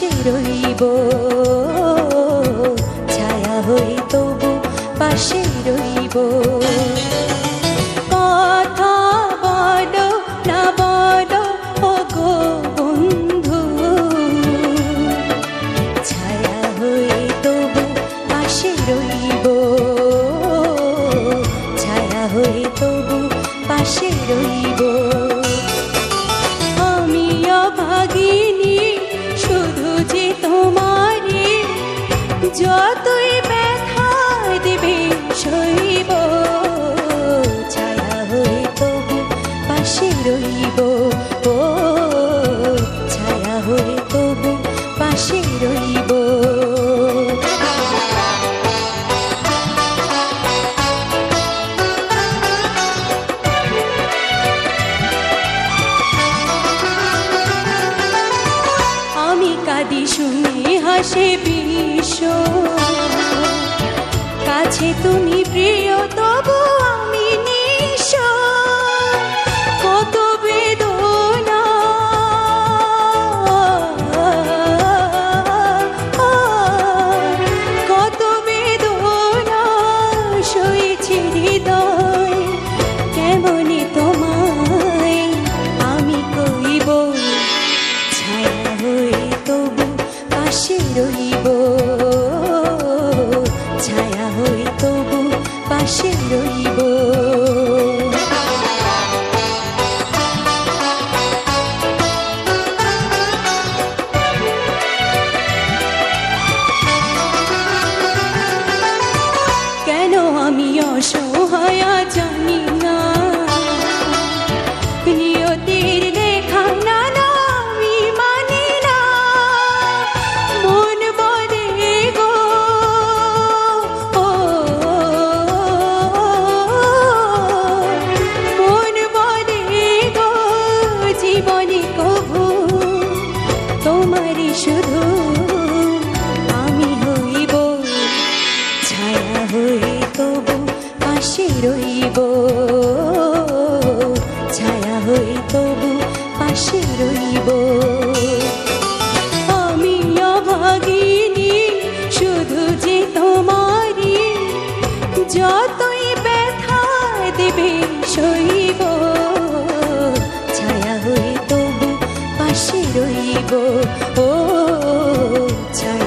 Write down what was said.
পাশে রইব, ছায়া হয়ে তবু পাশে রইব। কথা বলো না বলো ওগো বন্ধু, ছায়া হয়ে তবু পাশে রইব, ছায়া হয়ে তবু পাশে রইব। আমি অভাগিনী শুধু যে তোমারে, যতই ব্যথা দেবে সইব, ছায়া হয়ে তবু পাশে রইব, ও ছায়া হয়ে তবু পাশে রইব। আমি কাঁদি শুনে হাসে বিশ্ব, কাছে তুমি প্রিয় তবু আমি নিঃস্ব। কত বেদনা কত বেদনা সয়েছি হৃদয়, কেমনে তোমায় আমি কইব, ছায়া হয়ে তবু পাশে রইব, ছায়া হয়ে তবু পাশে রইব। কেন আমি অসহায় জানি না, নিয়তির লেখা না আমি মানি না। মন বলে গো ও, মন বলে গো জীবনে কভু তোমারই শুধু আমি হইব, ছায়া হয়ে তবু পাশে রইব, ছায়া হয়ে তবু পাশে রইব। আমি অভাগিনী শুধু যে তোমারই, যতই ব্যথা দেবে সইব, ছায়া হয়ে তবু পাশে রইব, ও ছায়া